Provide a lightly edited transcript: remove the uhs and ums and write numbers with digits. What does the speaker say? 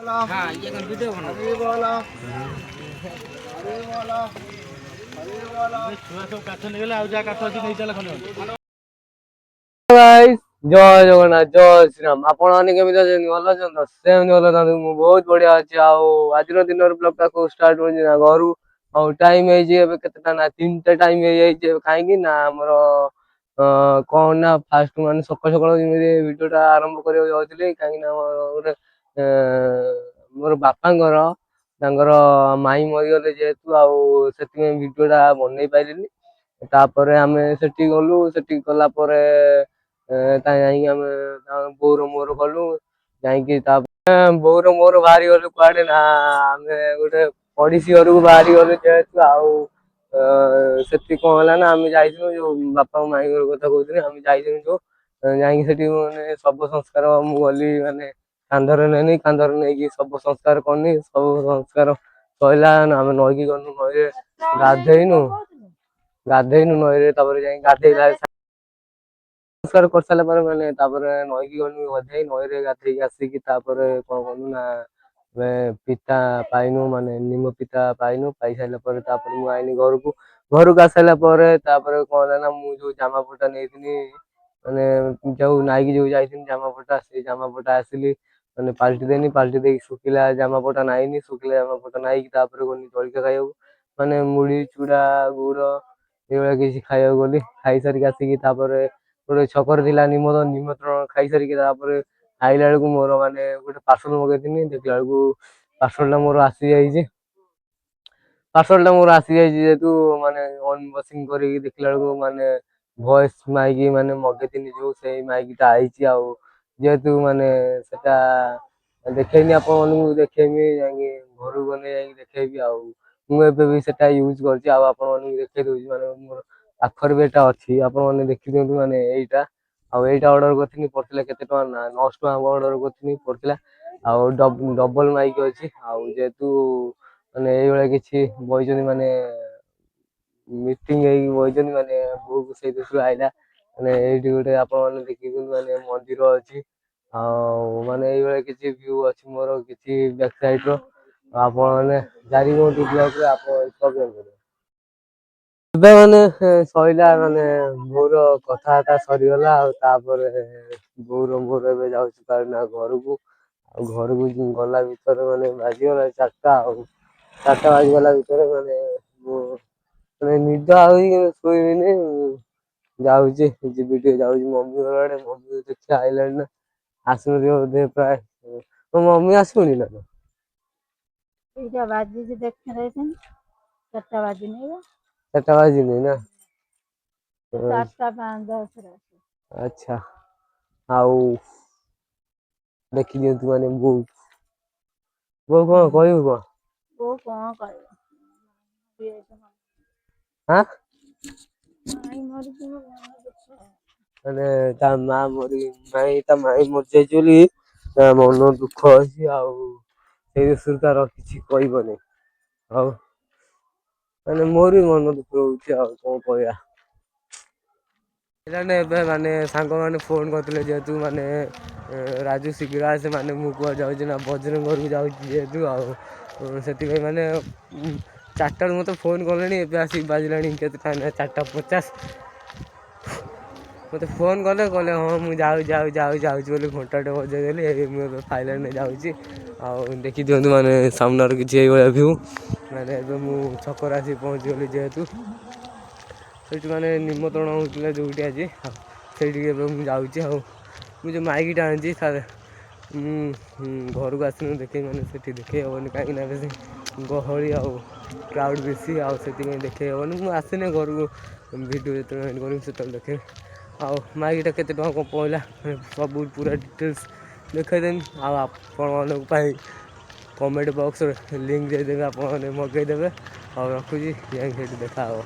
हाँ ये कौन वीडियो बना छुआ सब काठ नहीं गले आउ जा काठ अछि नहीं चला खने गाइस जय जगन्नाथ जय श्रीराम आपण माने केमिति अछन भल अछन सेम भल अछन मु बहुत बढ़िया अछि आउ आजिर दिन ब्लॉग टा को स्टार्ट हो ना घरु आउ टाइम हे जे केतेटा ना 3टा टाइम हे जे काहे कि ना हमर कोन ना फास्ट माने सकाळ सकाळ वीडियो टा आरंभ करियो जाउतले काहे ना गोटे मोर बापांगर तांगर माई मरिगले जेतु आउ सेति वीडियो टा बनै पाइलिनी तापरे आमे सेठी गलु सेठी गला परे जाइए बोर मोर गलु जाइए बोर मोर बाहरी गलु कुआडे ना आम गोटे पड़ोसी घर को बाहरी गलु जेहेतु आउ सेठी कौन है ना आम जाइलु जो बापा माई घर कथा कहते आम जाइलु जो जाइए माने सब संस्कार मु गली माने कांधरे नेनी कांधरे नहीं सब संस्कार करनी सब संस्कार कहला आम नईकी गलु नई गाधेनु नई जाई गाधेला नमस्कार कर सारा पर मैंने नईकी गलु गाधे नई गाधे आसिकी कौन कलु ना पिता पाइनु माने निम पिता पाइनु पाई सारा पर मु आईनी घर को आस सारा कौन ना मु जो जामा पटा नहीं माने जो नाइकी जो जाइए जामा पटा से जामा पटा आसिली मैंने पाल्टी देनी पाल्टी दे सुखिला जामा पटा नाइनी सुखिला जामा पटा नाइकी गनी जलिका खाइबा माने मुढ़ी चूड़ा गुड़ ये किसी खाइबा गली खाई सारिक आसिकी गोटे छकर निमंत्रण खाई सारिक आइला बेलू मोर माने गोटे पार्सल मगेनी देखला बेलू पार्सल टा मोर आसी जाइए पार्सल टा मोर आसी जाइए जेहेतु माने अनबॉक्सिंग करके देखला बेलू माने वॉइस माइक माने मगेनी जो से माइक टा आईची आउ जेहेतु माने सेटा देखेनी आपण देखेमी घर गले देखेबी आउ मुझे भी सेटा यूज करछि आ आपण माने देखे दउछि माने मोर पाखर भी एटा अछि आपण माने देखि दियंतु माने एटा आउ एटा ऑर्डर करथिनी पड़थिला केते टका ना 900 टका ऑर्डर करथिनी पड़थिला आउ डबल माइक अछि आउ जेहेतु माने एई भलिया किछि बइचनी माने मीटिंग हेई बइचनी माने बोक से देशु आइला माने एइठी गोटे आपण माने देखिदियंतु माने मंदिर अछि माने एई भलिया किछि व्यू अछि मोर किछि बैक साइड रो आपण माने जारी ब्लॉग रे आपण सब ଏବେ ମାନେ ସଇଲା ମାନେ ବୋଉର କଥାବାर्ତ୍ता ସରିଗଲା ଆଉ ତାପରେ ବୋଉର ମୋର ଏବେ ଯାଉଛୁ କାରଣ ଘରକୁ ଆଉ ଘରକୁ ଗଲା ଭିତରେ ମାନେ ବାଜିଗଲା 4ଟା ଆଉ 4ଟା ବାଜିଗଲା ଭିତରେ ମାନେ ନିଦ ଆଉରି ଶୋଇବିନି ଯାଉଛି ଯିବି ଟିକେ ଯାଉଛି ମମି ଘର ଆଡେ ମମି ଦେଖିଆ ଆଇଲାଣି ନା ଆସିନଥିବ ବୋଧେ ପ୍ରାୟ ତୋ ମମି ଆସିବନି ନା କଣ? ଏଇଟା ବାଜିଛି ଦେଖା ଯାଇଛନ୍ତି 4ଟା ବାଜିନି ବା 4ଟା ବାଜିନି ନା 4ଟା 5-10 ରେ ଆଚ୍ଛା ଆଉ ଦେଖିଦିଅନ୍ତୁ ମାନେ ବୋଉ କଣ କହିବୁ କଣ? ବୋଉ କଣ କହିବ ଆଁ ମାଇଁ ମରିଛି ମୋ ମନ ଦୁଃଖ ମାନେ ତା ମା ତା ମାଇଁ ମରିଯାଇଛି ବୋଲି ତା ମନ ଦୁଃଖ ଅଛି ଆଉ ସେଇ ଦୃଷ୍ଟିରୁ ତାର କିଛି କହିବନି ଆଉ ମାନେ ମୋର ବି ମନ ଦୁଃଖ ରହୁଛି ଆଉ କଣ କହିବା ଏବେ ମାନେ ସାଙ୍ଗମାନେ ଫୋନ କରିଥିଲେ ଯେହେତୁ ମାନେ ରାଜୁ ଶୀଘ୍ର ଆସେ ମାନେ ମୁଁ କୁଆଡେ ଯାଉଛି ନା ବଜରଙ୍ଗ ଘରକୁ ଯାଉଛି ଯେହେତୁ ଆଉ ସେଥିପାଇଁ ମାନେ 4ଟାରୁ ମତେ ଫୋନ କଲେଣି ଏବେ ଆସିକି ବାଜିଲାଣି କେତେ 4ଟା 50 ମତେ ଫୋନ କଲେ ହଁ ମୁଁ ଯାଉଛି ବୋଲି ଘଣ୍ଟାଟେ ବଜେଇଦେଲି ମୁଁ ଏବେ ଫାଇଲାଣ୍ଡ ଯାଉଛି ଆଉ ଦେଖି ଦିଅନ୍ତୁ ମାନେ ସାମ୍ନାରେ କିଛି ଏଇଭଳିଆ ଭିଉ ମାନେ ଏବେ ମୁଁ ଛକରେ ଆସିକି ପହଞ୍ଚିଗଲି ଯେହେତୁ ସେଇଠି ମାନେ ନିମନ୍ତ୍ରଣ ହଉଥିଲା ଯୋଉଠି ଆଜି ଆଉ ସେଇଠିକି ଏବେ ମୁଁ ଯାଉଛି ଆଉ ମୁଁ ଯେଉଁ ମାଇକିଟା ଆଣିଛି ଘରକୁ ଆସିନୁ ଦେଖେଇ ମାନେ ସେଠି ଦେଖେଇ ହେବନି କାହିଁକିନା ବେଶୀ ଗହଳି ଆଉ କ୍ରାଉଡ଼ ବେଶୀ ଆଉ ସେଥିପାଇଁ ଦେଖେଇ ହେବନି ମୁଁ ଆସିନି ଘରକୁ ଭିଡ଼ିଓ ଯେତେବେଳେ ଏଣ୍ଡ କରିବି ସେତେବେଳେ ଦେଖେଇବି ଆଉ ମାଇକିଟା କେତେ ଟଙ୍କା କଣ ପଇଲା ସବୁ ପୁରା ଡିଟେଲ୍ସ ଦେଖେଇଦେବି ଆଉ ଆପଣମାନଙ୍କ ପାଇଁ କମେଣ୍ଟ ବକ୍ସରେ ଲିଙ୍କ ଦେଇଦେବେ ଆପଣମାନେ ମଗେଇଦେବେ ଆଉ ରଖୁଛି ଯାଇକି ସେଇଠି ଦେଖା ହେବ।